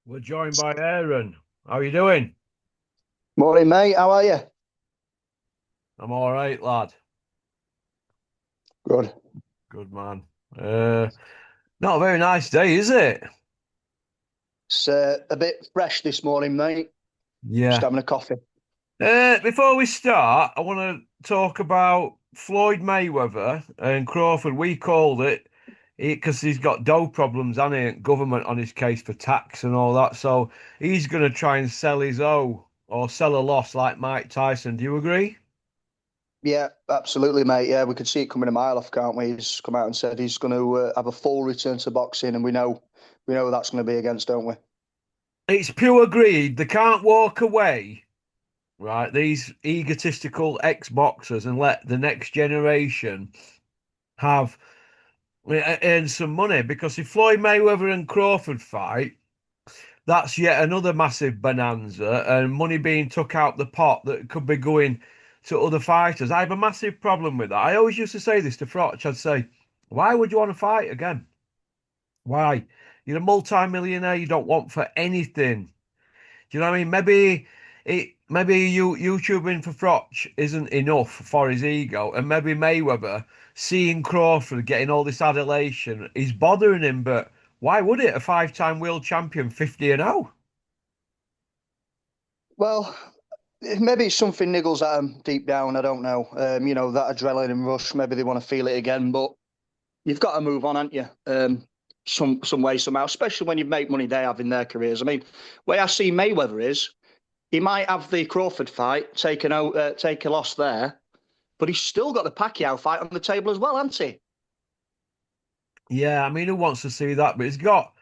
We're joined by Aaron. How are you doing? Morning, mate. How are you? I'm all right, lad. Good. Good man. Uh, Not a very nice day, is it? It's a bit fresh this morning, mate. Just Yeah. having a coffee. Before we start, I want to talk about Floyd Mayweather and Crawford. We called it because he's got dough problems, and he government on his case for tax and all that. So he's going to try and sell his own or sell a loss like Mike Tyson. Do you agree? Yeah, absolutely, mate. Yeah, we could see it coming a mile off, can't we? He's come out and said he's going to have a full return to boxing, and we know that's going to be against, don't we? It's pure greed. They can't walk away, right? These egotistical ex-boxers, and let the next generation have earn some money. Because if Floyd Mayweather and Crawford fight, that's yet another massive bonanza and money being took out the pot that could be going to other fighters. I have a massive problem with that. I always used to say this to Frotch. I'd say, why would you want to fight again? Why? You're a multi-millionaire. You don't want for anything. Do you know what I mean? Maybe you YouTubing for Frotch isn't enough for his ego, and maybe Mayweather seeing Crawford getting all this adulation is bothering him. But why would it? A five-time world champion, 50 and 0. Well, maybe it's something niggles at them deep down. I don't know. That adrenaline rush. Maybe they want to feel it again, but you've got to move on, haven't you? Some way somehow, especially when you make money they have in their careers. I mean, way I see Mayweather is he might have the Crawford fight, take a loss there, but he's still got the Pacquiao fight on the table as well, hasn't he? Yeah, I mean, who wants to see that? But he's got,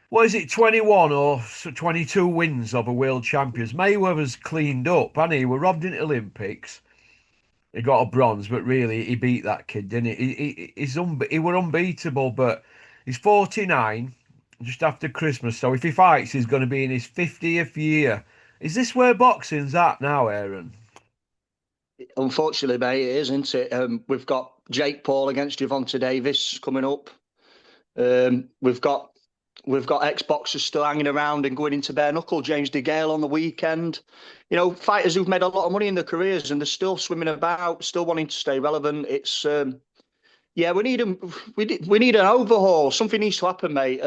what is it, 21 or 22 wins over world champions. Mayweather's cleaned up, and he were robbed in Olympics. He got a bronze, but really he beat that kid, didn't he? He were unbeatable, but he's 49, just after Christmas. So if he fights, he's going to be in his 50th year. Is this where boxing's at now, Aaron? Unfortunately, mate, it is, isn't it? We've got Jake Paul against Javonte Davis coming up. We've got Xboxers still hanging around and going into bare knuckle. James DeGale on the weekend. Fighters who've made a lot of money in their careers and they're still swimming about, still wanting to stay relevant. It's Yeah, we need them. We need an overhaul. Something needs to happen, mate.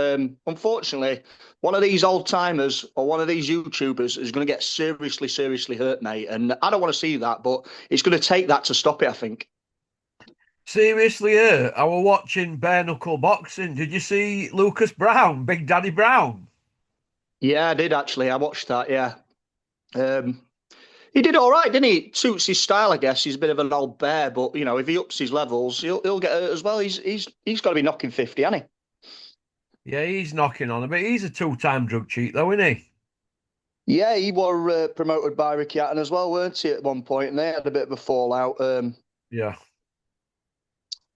Unfortunately, one of these old timers or one of these YouTubers is going to get seriously, seriously hurt, mate. And I don't want to see that, but it's going to take that to stop it, I think. Seriously, I were watching bare knuckle boxing. Did you see Lucas Brown, Big Daddy Brown? Yeah, I did actually. I watched that. Yeah, um, he did all right, didn't he? It suits his style, I guess. He's a bit of an old bear, but if he ups his levels, he'll get hurt as well. He's got to be knocking 50, hasn't he? Yeah, he's knocking on a bit. He's a two-time drug cheat, though, isn't he? Yeah, he were promoted by Ricky Hatton as well, weren't he, at one point? And they had a bit of a fallout. Yeah,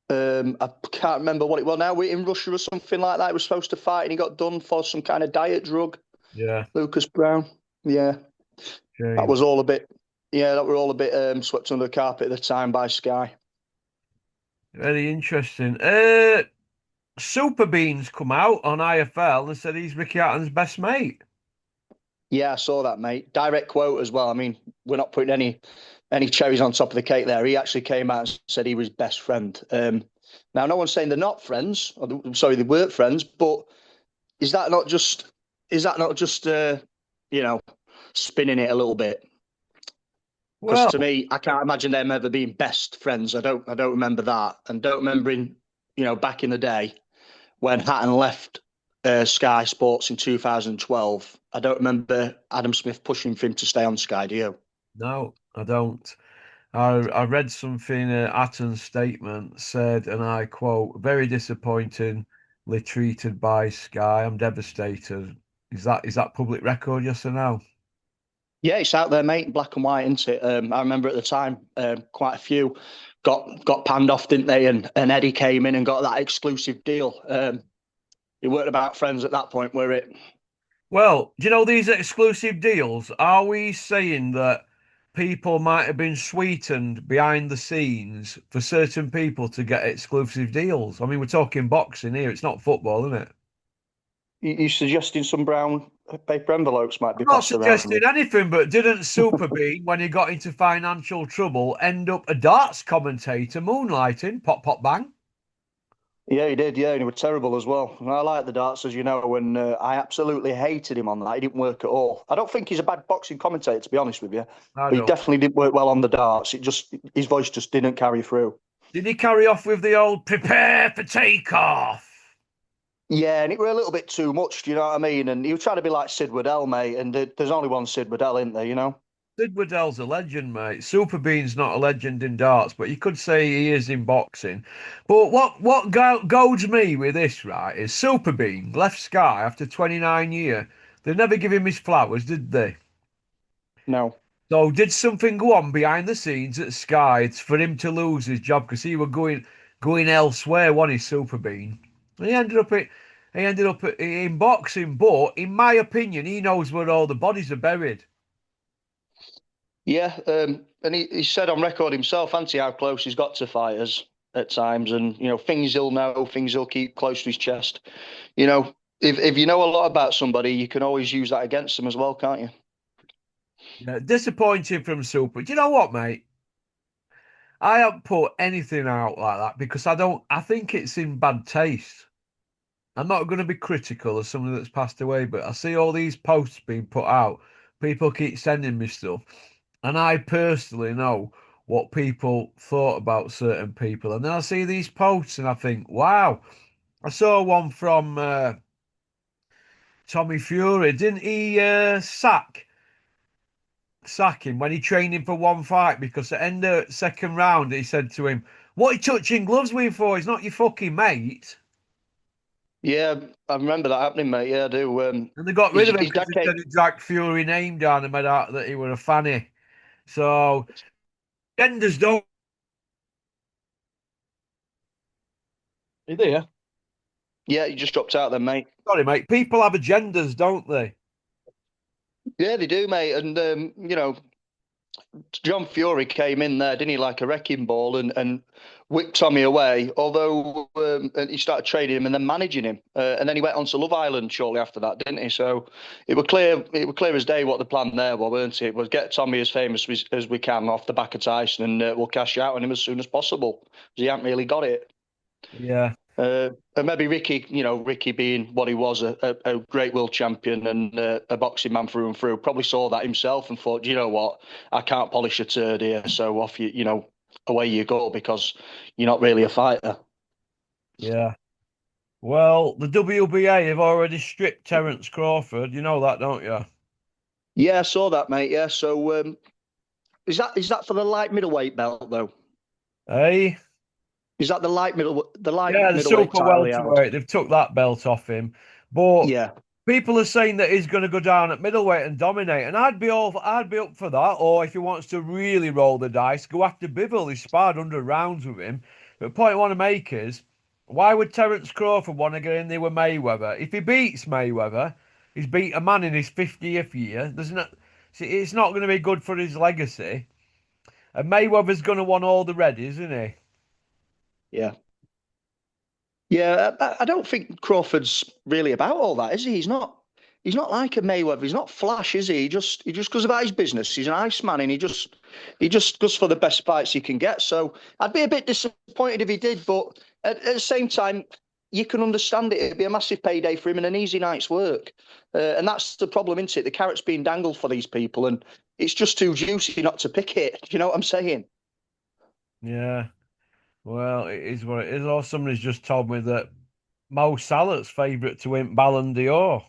I can't remember what it was now. In Russia or something like that. He was supposed to fight and he got done for some kind of diet drug. yeah. Lucas Brown. Yeah, that Shame. was all a bit. Yeah, that were all a bit swept under the carpet at the time by Sky. Very interesting. Super Beans come out on IFL and said he's Ricky Hatton's best mate. Yeah, I saw that, mate. Direct quote as well. I mean, we're not putting any cherries on top of the cake there. He actually came out and said he was best friend. Now, no one's saying they're not friends. Sorry, they weren't friends. But is that not just you know spinning it a little bit? Because Well, to me, I can't imagine them ever being best friends. I don't remember that, and don't remember back in the day when Hatton left Sky Sports in 2012. I don't remember Adam Smith pushing for him to stay on Sky. Do you? no, I don't. I read something, Hatton's statement said, and I quote, very disappointingly treated by Sky. I'm devastated. Is that public record, yes or no? Yeah, it's out there, mate. Black and white, isn't it? I remember at the time, quite a few got panned off, didn't they? And Eddie came in and got that exclusive deal. It weren't about friends at that point, were it? Well, do you know these exclusive deals? Are we saying that people might have been sweetened behind the scenes for certain people to get exclusive deals? I mean, we're talking boxing here. It's not football, isn't it? You suggesting some brown paper envelopes might I'm be not passed around suggesting me? anything, but didn't Super Bean, when he got into financial trouble, end up a darts commentator moonlighting? Pop, pop, bang. Yeah, he did. Yeah, and he was terrible as well. And I like the darts, as you know, and I absolutely hated him on that. He didn't work at all. I don't think he's a bad boxing commentator, to be honest with you, I but he don't. definitely didn't work well on the darts. It just his voice just didn't carry through. Did he carry off with the old prepare for takeoff? Yeah, and it were a little bit too much. Do you know what I mean? And he was trying to be like Sid Waddell, mate. And there's only one Sid Waddell, isn't there? You know? Sid Waddell's a legend, mate. Super Bean's not a legend in darts, but you could say he is in boxing. But what goads me with this, right, is Super Bean left Sky after 29 years. They never give him his flowers, did they? No. So did something go on behind the scenes at Sky for him to lose his job because he were going elsewhere, wasn't he, Super Bean? And in boxing, but in my opinion, he knows where all the bodies are buried. Yeah, and he said on record himself, hasn't he, how close he's got to fighters at times, and things he'll know, things he'll keep close to his chest. You know, if you know a lot about somebody, you can always use that against them as well, can't you? Yeah, disappointing from Super. Do you know what, mate? I haven't put anything out like that because I don't. I think it's in bad taste. I'm not going to be critical of somebody that's passed away, but I see all these posts being put out. People keep sending me stuff, and I personally know what people thought about certain people. And then I see these posts, and I think, wow. I saw one from Tommy Fury. Didn't he sack him when he trained him for one fight because at the end of second round he said to him, "What are you touching gloves with for? He's not your fucking mate." Yeah, I remember that happening, mate. Yeah, I do. And they got rid His of him his because dad they came. said he dragged Fury name down and made out that he were a fanny. So genders don't. Are you there? Yeah, he just dropped out then, mate. Sorry, mate. People have agendas, don't they? Yeah, they do, mate. And John Fury came in there, didn't he, like a wrecking ball, and whipped Tommy away. Although and he started training him and then managing him, and then he went on to Love Island shortly after that, didn't he? So it was clear as day what the plan there was, weren't it? It was get Tommy as famous as we can off the back of Tyson, and we'll cash out on him as soon as possible. 'Cause he hadn't really got it. Yeah. And maybe Ricky, Ricky being what he was, a great world champion and a boxing man through and through, probably saw that himself and thought, you know what, I can't polish a turd here, so off away you go because you're not really a fighter. Yeah. Well, the WBA have already stripped Terence Crawford. You know that, don't you? Yeah, I saw that, mate. Yeah, so is that for the light middleweight belt though? Hey? Is that the light Yeah, the middleweight super title he held? welterweight. They've took that belt off him. But Yeah, people are saying that he's going to go down at middleweight and dominate, and I'd be up for that. Or if he wants to really roll the dice, go after Bivol. He sparred 100 rounds with him. But the point I want to make is, why would Terence Crawford want to get in there with Mayweather? If he beats Mayweather, he's beat a man in his 50th year. There's not, see, it's not going to be good for his legacy. And Mayweather's going to want all the red, isn't he? yeah. Yeah, I don't think Crawford's really about all that, is he? He's not. He's not like a Mayweather. He's not flash, is he? He just goes about his business. He's an ice man, and he just goes for the best fights he can get. So I'd be a bit disappointed if he did, but at the same time, you can understand it. It'd be a massive payday for him and an easy night's work. And that's the problem, isn't it? The carrot's being dangled for these people, and it's just too juicy not to pick it. Do you know what I'm saying? Yeah. Well, it is what it is. Or somebody's just told me that Mo Salah's favourite to win Ballon d'Or.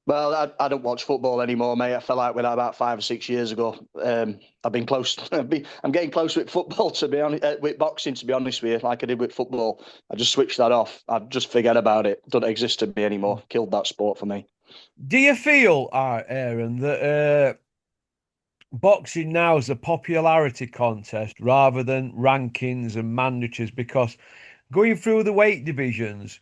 Well, I don't watch football anymore, mate. I fell out with that about 5 or 6 years ago. I've been close. I'm getting close with football, to be honest, with boxing, to be honest with you, like I did with football. I just switched that off. I just forget about it. Doesn't exist to me anymore. Killed that sport for me. Do you feel, Aaron, that boxing now is a popularity contest rather than rankings and mandatories? Because going through the weight divisions,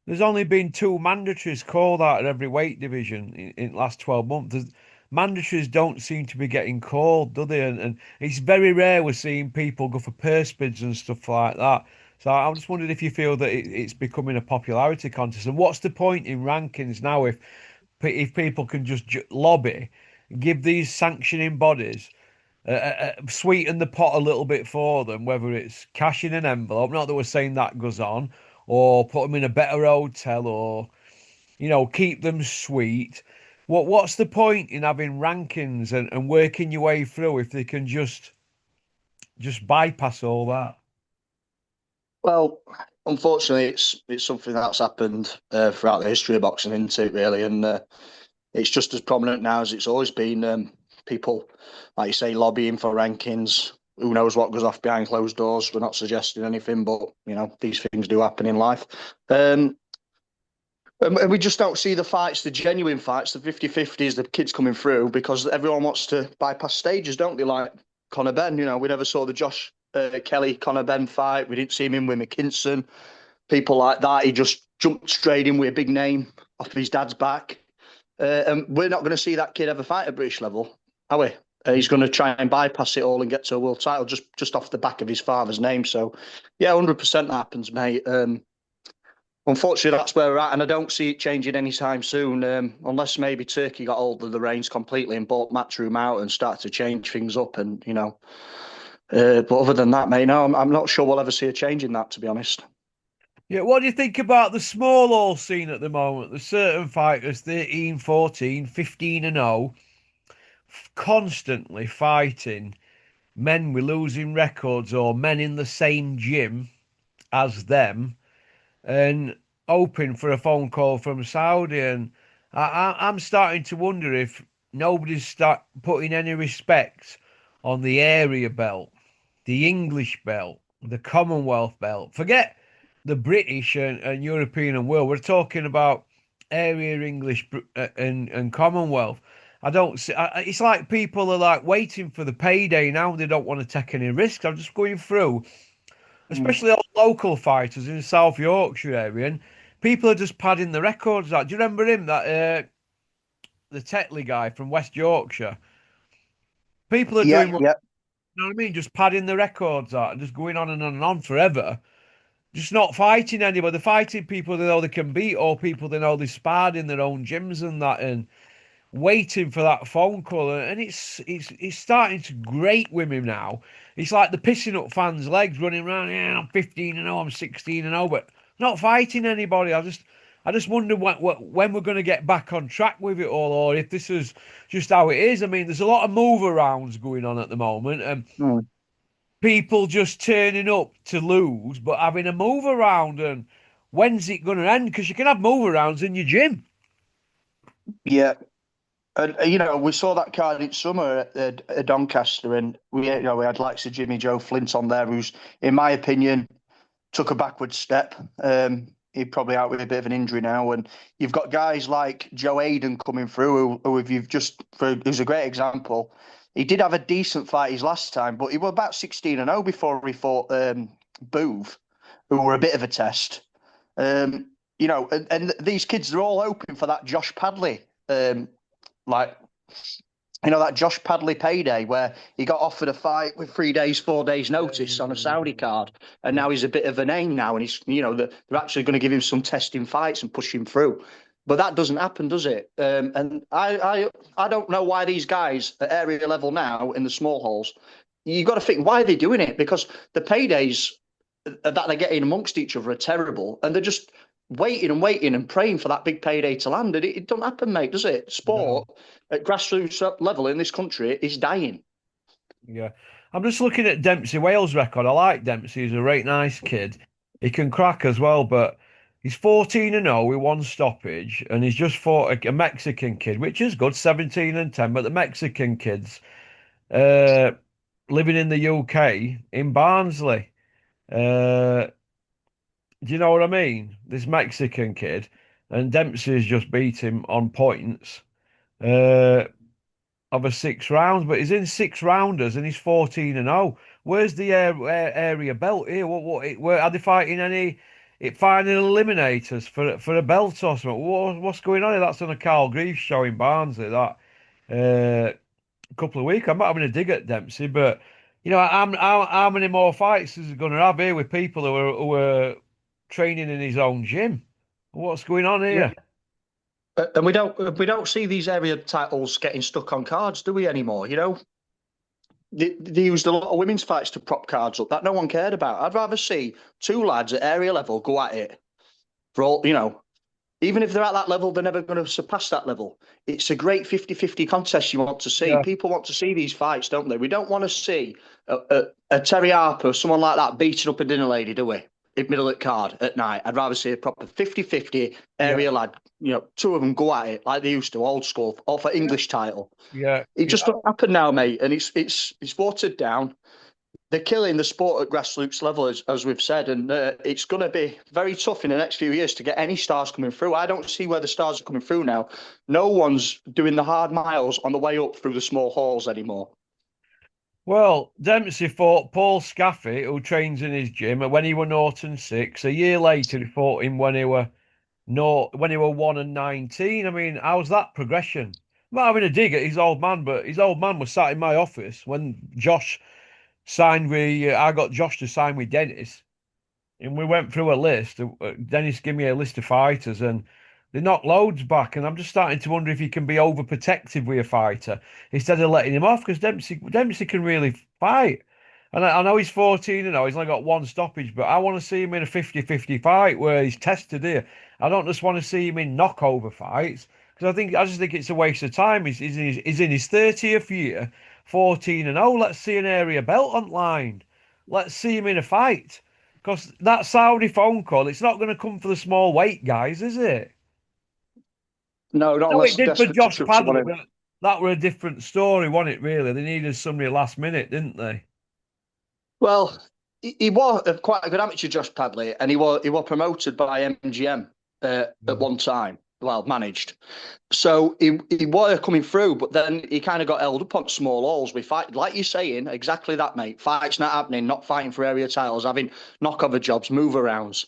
there's only been two mandatories called out at every weight division in the last 12 months. Mandatories don't seem to be getting called, do they? And it's very rare we're seeing people go for purse bids and stuff like that. So I'm just wondering if you feel that it's becoming a popularity contest, and what's the point in rankings now if people can just lobby, give these sanctioning bodies sweeten the pot a little bit for them, whether it's cash in an envelope, not that we're saying that goes on, or put them in a better hotel, or keep them sweet. What's the point in having rankings and working your way through if they can just bypass all that? Well, unfortunately, it's something that's happened throughout the history of boxing, isn't it? Really, and it's just as prominent now as it's always been. People, like you say, lobbying for rankings. Who knows what goes off behind closed doors? We're not suggesting anything, but these things do happen in life. Um, and we just don't see the fights, the genuine fights, the 50-50s, the kids coming through because everyone wants to bypass stages, don't they? Like Conor Benn, we never saw the Josh Kelly Conor Benn fight. We didn't see him in with McKinson. People like that. He just jumped straight in with a big name off of his dad's back. And we're not going to see that kid ever fight at British level, are we? He's going to try and bypass it all and get to a world title just off the back of his father's name. So, yeah, 100% happens, mate. Unfortunately, that's where we're at, and I don't see it changing anytime soon, unless maybe Turkey got hold of the reins completely and bought Matchroom out and started to change things up. And but other than that, mate, no, I'm not sure we'll ever see a change in that, to be honest. Yeah, what do you think about the small hall scene at the moment? There's certain fighters, 13, 14, 15 and 0, constantly fighting men with losing records or men in the same gym as them and hoping for a phone call from Saudi. And I'm starting to wonder if nobody's start putting any respect on the area belt, the English belt, the Commonwealth belt. Forget the British and European and world. We're talking about area English and Commonwealth. I don't see. It's like people are like waiting for the payday now. They don't want to take any risks. I'm just going through, Mm. especially all local fighters in South Yorkshire area, and people are just padding the records out. Do you remember him, that the Tetley guy from West Yorkshire? People are Yeah, doing what, yeah. you know what I mean, just padding the records out and just going on and on forever. Just not fighting anybody. They're fighting people they know they can beat, or people they know they sparred in their own gyms and that, and waiting for that phone call, and it's starting to grate with him now. It's like the pissing up fans' legs, running around. Yeah, I'm 15 and 0, I'm 16 and 0, but not fighting anybody. I just wonder when we're going to get back on track with it all, or if this is just how it is. I mean, there's a lot of move arounds going on at the moment, and Mm. people just turning up to lose, but having a move around. And when's it going to end? Because you can have move arounds in your gym. Yeah. And we saw that card in summer at Doncaster, and we had likes of Jimmy Joe Flint on there, who's, in my opinion, took a backward step. He's probably out with a bit of an injury now, and you've got guys like Joe Hayden coming through, who if you've who's a great example. He did have a decent fight his last time, but he was about 16-0 before he fought Booth, who were a bit of a test. And these kids are all hoping for that Josh Padley, like that Josh Padley payday where he got offered a fight with 3 days, 4 days notice on a Saudi card, and now he's a bit of a name now, and he's they're actually going to give him some testing fights and push him through. But that doesn't happen, does it? And I don't know why these guys at area level now in the small halls. You've got to think, why are they doing it? Because the paydays that they're getting amongst each other are terrible, and they're just waiting and praying for that big payday to land. And it don't happen, mate, does it? No. Sport at grassroots level in this country is dying. Yeah. I'm just looking at Dempsey Wales' record. I like Dempsey. He's a right nice kid. He can crack as well, but he's 14 and 0 with one stoppage, and he's just fought a Mexican kid, which is good, 17 and 10. But the Mexican kids uh, living in the UK in Barnsley. Uh, do you know what I mean? This Mexican kid, and Dempsey's just beat him on points. Uh, of 6 rounds, but he's in 6 rounders and he's 14 and 0. Where's the area belt here? Where are they fighting any final eliminators for a belt or something? What's going on here? That's on a Carl Greaves show in Barnsley that a couple of weeks. I'm not having a dig at Dempsey, but how many more fights is he going to have here with people who are training in his own gym? What's going on Yeah. here? And we don't see these area titles getting stuck on cards, do we anymore? They used a lot of women's fights to prop cards up that no one cared about. I'd rather see two lads at area level go at it for all, even if they're at that level, they're never going to surpass that level. It's a great 50-50 contest you want to see. Yeah, People want to see these fights, don't they? We don't want to see a Terry Harper or someone like that beating up a dinner lady, do we? In middle of the card at night. I'd rather see a proper 50-50 yeah, area lad, two of them go at it like they used to, old school, or for yeah, English title. yeah, It yeah. just doesn't happen now, mate, and it's watered down. They're killing the sport at grassroots level, as we've said, and it's going to be very tough in the next few years to get any stars coming through. I don't see where the stars are coming through now. No one's doing the hard miles on the way up through the small halls anymore. Well, Dempsey fought Paul Scaffey, who trains in his gym, when he were 0 and 6. A year later, he fought him when he were no, when he were 1 and 19. I mean, how's that progression? I'm not having a dig at his old man, but his old man was sat in my office when Josh signed with. I got Josh to sign with Dennis, and we went through a list. Dennis gave me a list of fighters, and they knocked loads back. And I'm just starting to wonder if you can be overprotective with a fighter instead of letting him off, because Dempsey can really fight. And I know he's 14 and he's only got one stoppage, but I want to see him in a 50-50 fight where he's tested here. I don't just want to see him in knockover fights because I just think it's a waste of time. He's in his 30th year, 14 and 0. Let's see an area belt on line. Let's see him in a fight. Because that Saudi phone call, it's not going to come for the small weight guys, is it? No, not No, it unless did for desperate to Josh chuck someone Padley, in. but that were a different story, wasn't it, really? They needed somebody last minute, didn't they? Well, he was quite a good amateur, Josh Padley, and he was promoted by MGM at Yeah. one time. Well, managed. So he were coming through, but then he kind of got held up on small halls. We fight, like you're saying, exactly that, mate. Fights not happening, not fighting for area titles, having knockover jobs, move arounds.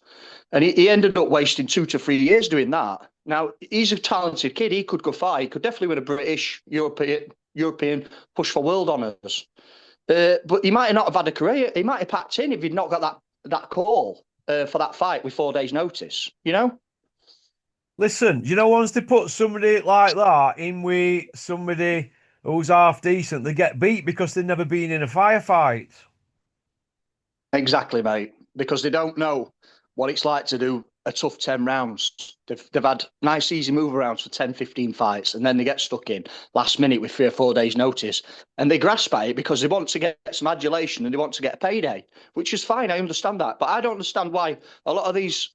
And he ended up wasting 2 to 3 years doing that. Now, he's a talented kid. He could go far. He could definitely win a British, European push for world honours. But he might not have had a career. He might have packed in if he'd not got that call for that fight with 4 days' notice. Listen, do you know once they put somebody like that in with somebody who's half decent, they get beat because they've never been in a firefight. Exactly, mate. Because they don't know what it's like to do a tough 10 rounds. They've had nice, easy move arounds for 10, 15 fights, and then they get stuck in last minute with 3 or 4 days' notice. And they grasp at it because they want to get some adulation and they want to get a payday, which is fine. I understand that. But I don't understand why a lot of these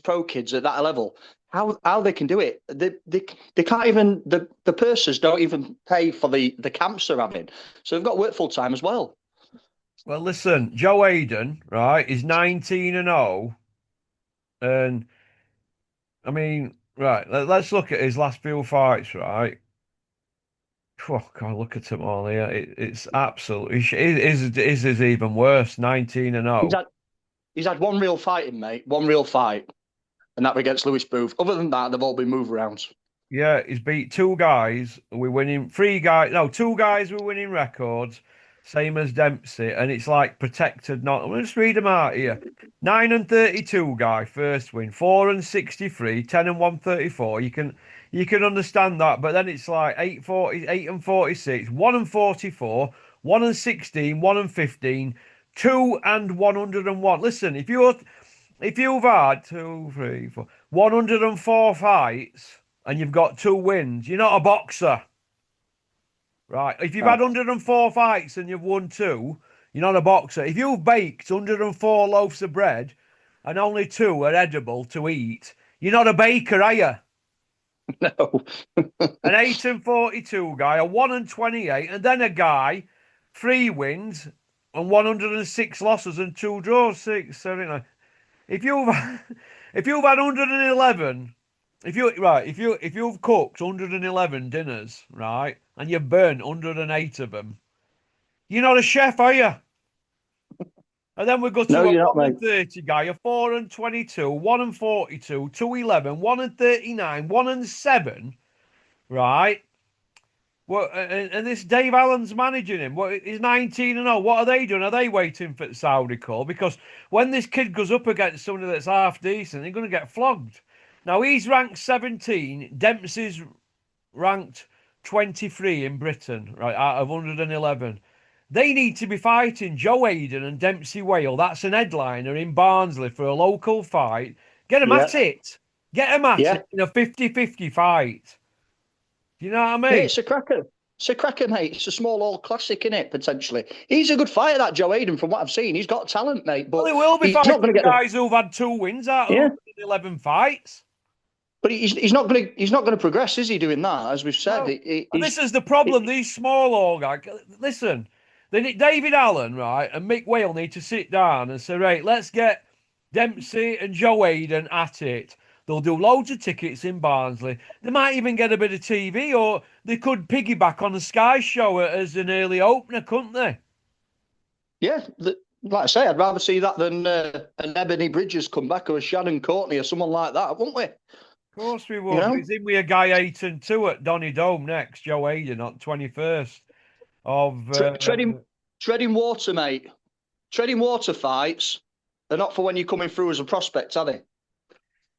pro kids at that level, how they can do it. They can't even, the pursers don't even pay for the camps they're having. So they've got to work full time as well. Well, listen, Joe Hayden, right, is 19 and 0. And I mean, right, let's look at his last few fights, right? Oh, God, look at them all here. It's absolutely, his is even worse, 19 and He's 0. had He's had one real fight in, mate. One real fight, and that was against Lewis Booth. Other than that, they've all been move rounds. Yeah, he's beat two guys. We're winning three guys. No, two guys were winning records, same as Dempsey, and it's like protected. Not. I'm just read them out here. 9 and 32 guy first win. 4 and 63. 10 and 134. You can understand that, but then it's like 8 and 46. 1 and 44. 1 and 16. 1 and 15. 2 and 101. Listen, if you've had 104 fights and you've got two wins, you're not a boxer, right? If you've had No, 104 fights and you've won two, you're not a boxer. If you've baked 104 loaves of bread and only two are edible to eat, you're not a baker, are you? no. An 8 and 42 guy, a 1 and 28, and then a guy, three wins and 106 losses and two draws, 6, 7, 9. If you've if you've had 111, if you've cooked 111 dinners, right, and you've burnt 108 of them, you're not a chef, are you? And then we go No, to a you're not, 1 mate. and 30 guy, a 4 and 22, 1 and 42, 2 11, 1 and 39, 1 and 7, right? What and this Dave Allen's managing him. What he's 19 and 0. What are they doing? Are they waiting for the Saudi call? Because when this kid goes up against somebody that's half decent, they're going to get flogged. Now he's ranked 17. Dempsey's ranked 23 in Britain, right, out of 111. They need to be fighting Joe Hayden and Dempsey Whale. That's an headliner in Barnsley for a local fight. Get them Yeah, at it. Get them at yeah. it in a 50-50 fight. Do you know what I Yeah, mean? it's a cracker. It's a cracker, mate. It's a small old classic, in it, potentially. He's a good fighter, that Joe Hayden, from what I've seen. He's got talent, mate, Well, but he will be he's not fighting going to get the guys who've had 2 wins out of yeah. 111 fights. But he's not going to progress, is he? Doing that, as we've said, No. And he's this is the problem. it, These small old guys. Listen, they need David Allen, right, and Mick Whale need to sit down and say, right, let's get Dempsey and Joe Hayden at it. They'll do loads of tickets in Barnsley. They might even get a bit of TV, or they could piggyback on the Sky Show as an early opener, couldn't they? Of yeah. Like I say, I'd rather see that than an Ebony Bridges come back or a Shannon Courtney or someone like that, wouldn't we? course we You would. know, He's in with a guy 8-2 at Donny Dome next, Joe Hayden on 21st of treading water, mate. Treading water fights are not for when you're coming through as a prospect, are they?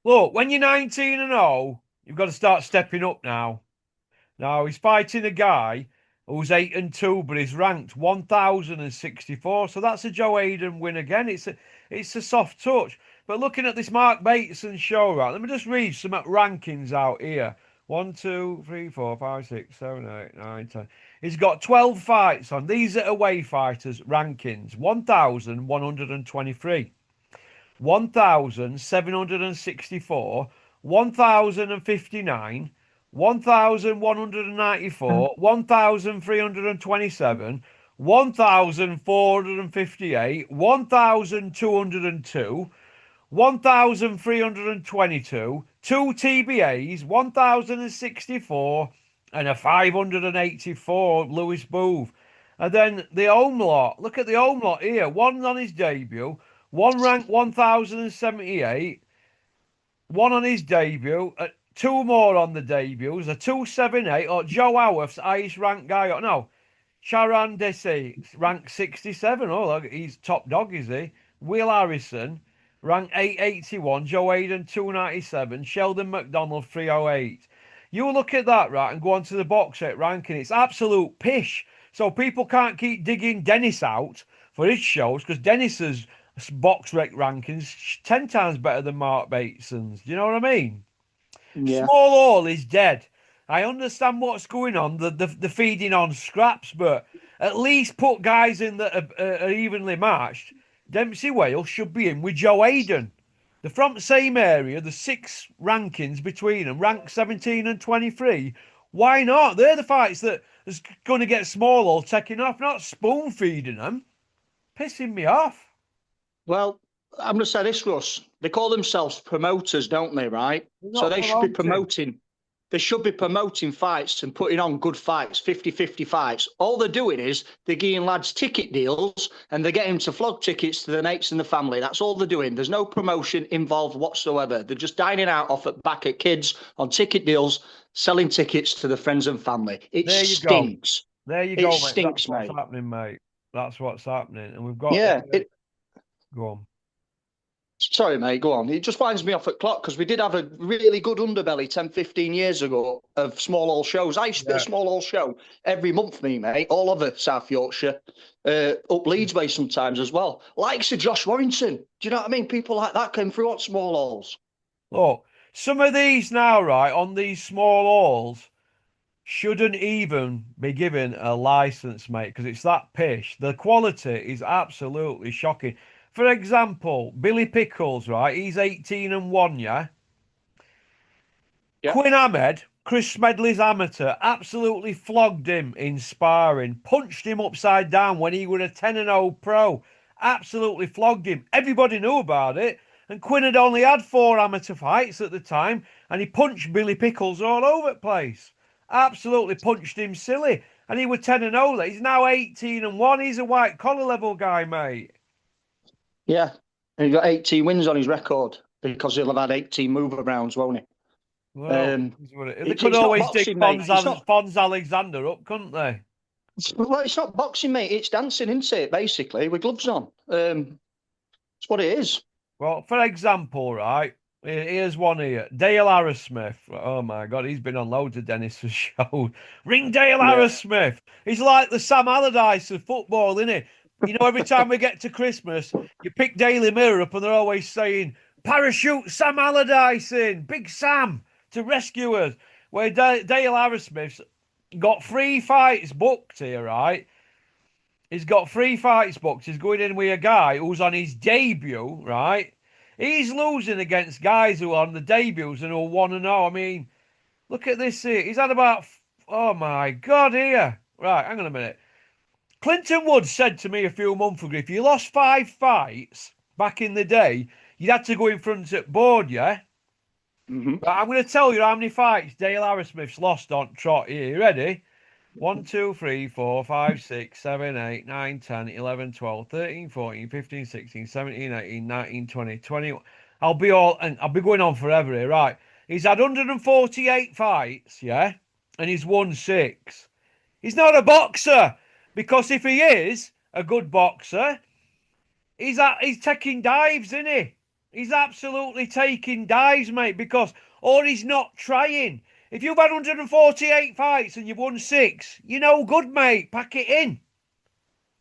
look, when you're 19 and 0, you've got to start stepping up now. Now he's fighting a guy who's 8-2, but he's ranked 1064. So that's a Joe Hayden win again. It's a soft touch. But looking at this Mark Bateson show, right? Let me just read some rankings out here. 1, 2, 3, 4, 5, 6, 7, 8, 9, 10. He's got 12 fights on. These are away fighters rankings. 1,123. 1,764, 1,059, 1,194, 1,327, 1,458, 1,202, 1,322, two TBAs, 1,064, and a 584 Lewis Booth. And then the home lot. Look at the home lot here. One on his debut, one ranked 1,078, one on his debut, two more on the debuts, a 278, or Joe Howarth's highest ranked guy. No, Charan Desi, ranked 67. Oh, look, he's top dog, is he? Will Harrison, ranked 881. Joe Hayden, 297. Sheldon McDonald, 308. You look at that, right, and go on to the box set ranking. It's absolute pish. So people can't keep digging Dennis out for his shows because Dennis's box rec rankings 10 times better than Mark Bateson's. Do you know what I mean? Yeah. Small Hall is dead. I understand what's going on, the feeding on scraps, but at least put guys in that are evenly matched. Dempsey Wales should be in with Joe Hayden. They're from the same area, the six rankings between them, ranked 17 and 23. Why not? They're the fights that is going to get Small Hall taking off, not spoon feeding them. Pissing me off. Well, I'm going to say this, Russ. They call themselves promoters, don't they? Right. They're So not they should be promoting. promoting. They should be promoting fights and putting on good fights, 50-50 fights. All they're doing is they're giving lads ticket deals and they're getting them to flog tickets to their mates and the family. That's all they're doing. There's no promotion involved whatsoever. They're just dining out off at back at kids on ticket deals, selling tickets to the friends and family. It There you go. stinks. There you It go, mate. That's stinks, what's mate. happening, mate. That's what's happening. And we've got Yeah. go on. Sorry, mate, go on. It just winds me off at clock because we did have a really good underbelly 10, 15 years ago of small hall shows. I used to be at a Yeah. small hall show every month, me, mate, all over South Yorkshire, up Leeds way sometimes as well. Likes of Josh Warrington. Do you know what I mean? People like that came through on small halls. Look, some of these now, right, on these small halls shouldn't even be given a license, mate, because it's that pish. The quality is absolutely shocking. For example, Billy Pickles, right? He's 18 and 1, yeah? Yeah. Quinn Ahmed, Chris Smedley's amateur, absolutely flogged him in sparring, punched him upside down when he was a 10 and 0 pro. Absolutely flogged him. Everybody knew about it. And Quinn had only had 4 amateur fights at the time, and he punched Billy Pickles all over the place. Absolutely punched him silly. And he was 10 and 0. He's now 18 and 1. He's a white collar level guy, mate. Yeah. And he got 18 wins on his record because he'll have had 18 move rounds, won't he? Well, they could It's not always dig boxing, mate. It's not. Fons Alexander up, couldn't they? Well, it's not boxing, mate. It's dancing, isn't it? Basically, with gloves on. It's what it is. Well, for example, right, here's one here. Dale Harrismith. Oh my God, he's been on loads of Dennis's shows. Ring Dale Yeah. Harrismith. He's like the Sam Allardyce of football, isn't he? You know, every time we get to Christmas, you pick Daily Mirror up and they're always saying, parachute Sam Allardyce in, Big Sam to rescue us. Where Dale Harrismith's got 3 fights booked here, right? He's got 3 fights booked. He's going in with a guy who's on his debut, right? He's losing against guys who are on the debuts and who want to know. I mean, look at this here. He's had about, oh my God, here. Right, hang on a minute. Clinton Woods said to me a few months ago, if you lost 5 fights back in the day, you'd have to go in front at board, yeah? But I'm going to tell you how many fights Dale Harrismith's lost on trot here. You ready? 1, 2, 3, 4, 5, 6, 7, 8, 9, 10, 11, 12, 13, 14, 15, 16, 17, 18, 19, 20, 21. I'll be going on forever here, right? He's had 148 fights, yeah? And he's won 6. He's not a boxer. Because if he is a good boxer, he's taking dives, isn't he? He's absolutely taking dives, mate, or he's not trying. If you've had 148 fights and you've won 6, you're no good, mate. Pack it in.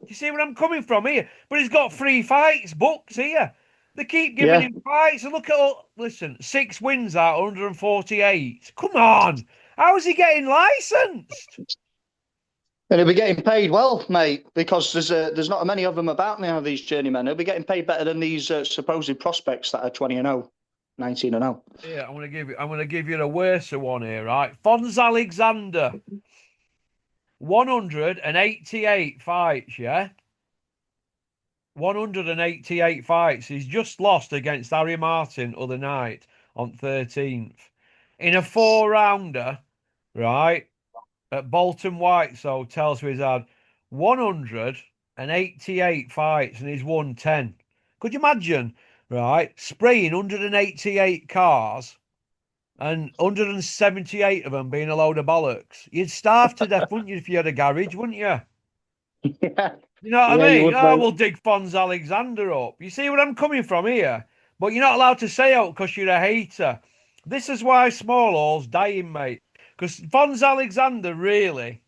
You see where I'm coming from here? But he's got 3 fights booked here. They keep giving him fights. And look at, listen, 6 wins out of 148. Come on. How's he getting licensed? And he'll be getting paid well, mate, because there's not many of them about now, these journeymen. He'll be getting paid better than these supposed prospects that are 20-0, 19-0. Yeah, I'm gonna give you a worse one here, right? Fons Alexander, 188 fights, yeah? 188 fights. He's just lost against Harry Martin other night on 13th. In a 4-rounder, right? At Bolton White's Hotel, so he's had 188 fights and he's won 10. Could you imagine, right? Spraying 188 cars and 178 of them being a load of bollocks. You'd starve to death, wouldn't you, if you had a garage, wouldn't you? Yeah. You know what I You mean? would, Oh, mate. we'll dig Fons Alexander up. You see where I'm coming from here? But you're not allowed to say out because you're a hater. This is why small hall's dying, mate. Because Fons Alexander really,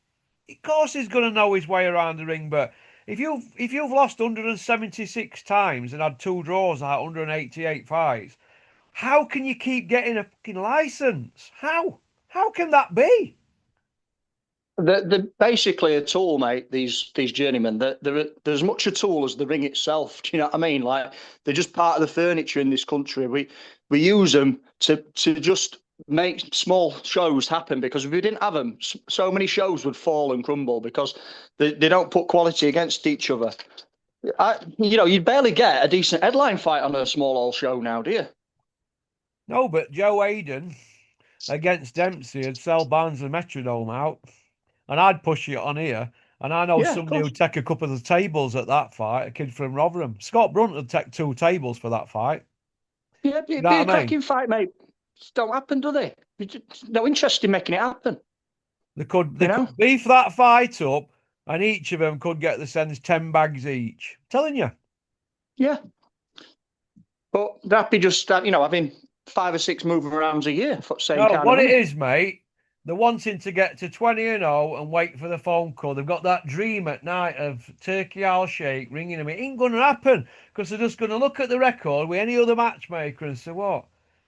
of course, he's going to know his way around the ring. But if you've lost 176 times and had 2 draws out of 188 fights, how can you keep getting a fucking license? How can that be? They're basically a tool, mate. These journeymen. They're as much a tool as the ring itself. Do you know what I mean? Like, they're just part of the furniture in this country. We use them to just make small shows happen, because if we didn't have them, so many shows would fall and crumble because they don't put quality against each other. You'd barely get a decent headline fight on a small hall show now, do you? No, but Joe Hayden against Dempsey would sell Barnes and Metrodome out, and I'd push it on here. And I know Yeah, of somebody course. who'd take a couple of the tables at that fight, a kid from Rotherham. Scott Brunt would take 2 tables for that fight. Yeah, You it'd know be a what I mean? cracking fight, mate. Just don't happen, do they? No interest in making it happen. They could You know? beef that fight up, and each of them could get the sends 10 bags each. I'm telling you. Yeah. But that'd be just having 5 or 6 moving rounds a year for the same No, kind of what it money. is, mate, they're wanting to get to 20-0 and wait for the phone call. They've got that dream at night of Turkey Al Sheikh ringing them. It ain't going to happen because they're just going to look at the record with any other matchmaker and say, what?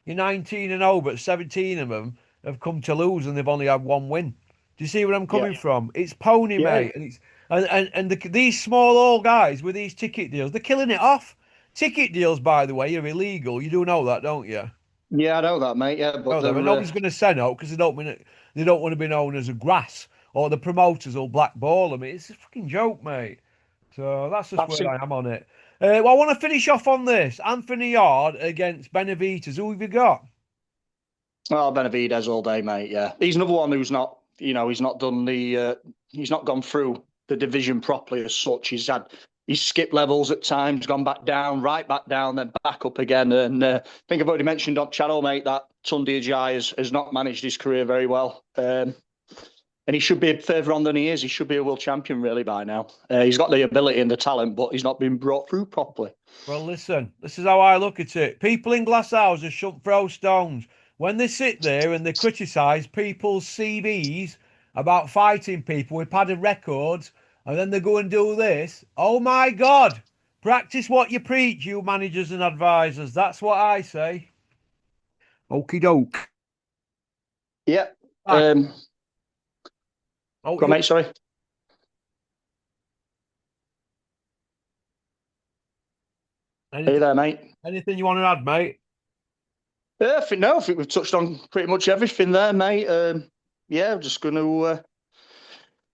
You're 19-0, but 17 of them have come to lose and they've only had 1 win. Do you see where I'm Yeah. coming from? It's pony, Yeah. mate. And these small old guys with these ticket deals, they're killing it off. Ticket deals, by the way, are illegal. You do know that, don't you? Yeah, I know that, mate. Yeah, but No, them, and nobody's going to send out because they don't want to be known as a grass, or the promoters will blackball them. It's a fucking joke, mate. So that's just that's where it. I am on it. Well, I want to finish off on this. Anthony Yard against Benavides. Who have you got? Oh, Benavides all day, mate. Yeah, he's another one who's not. He's not done he's not gone through the division properly as such. He's he's skipped levels at times, gone back down, right back down, then back up again. And I think I've already mentioned on channel, mate, that Tunde Ajayi has not managed his career very well. And he should be further on than he is. He should be a world champion really by now. He's got the ability and the talent, but he's not been brought through properly. Well, listen, this is how I look at it. People in glass houses shouldn't throw stones. When they sit there and they criticise people's CVs about fighting people with padded records, and then they go and do this, oh my God, practice what you preach, you managers and advisors. That's what I say. Okie doke. Yeah. Oh, go on, mate, sorry. Are you there, mate? Anything you want to add, mate? I think we've touched on pretty much everything there, mate. Yeah, I'm just gonna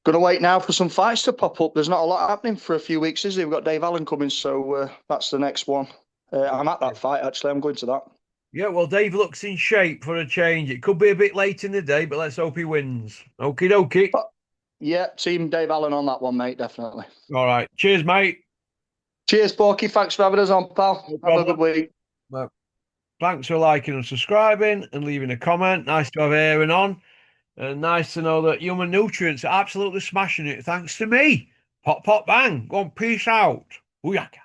wait now for some fights to pop up. There's not a lot happening for a few weeks, is there? We've got Dave Allen coming, so that's the next one. I'm at that fight actually. I'm going to that. Yeah, well, Dave looks in shape for a change. It could be a bit late in the day, but let's hope he wins. Okie dokie. Yeah, team Dave Allen on that one, mate, definitely. All right. Cheers, mate. Cheers, Porky. Thanks for having us on, pal. Have a good week. Well, thanks for liking and subscribing and leaving a comment. Nice to have Aaron on. And nice to know that Human Nutrients are absolutely smashing it thanks to me. Pop, pop, bang. Go on, peace out. Booyaka.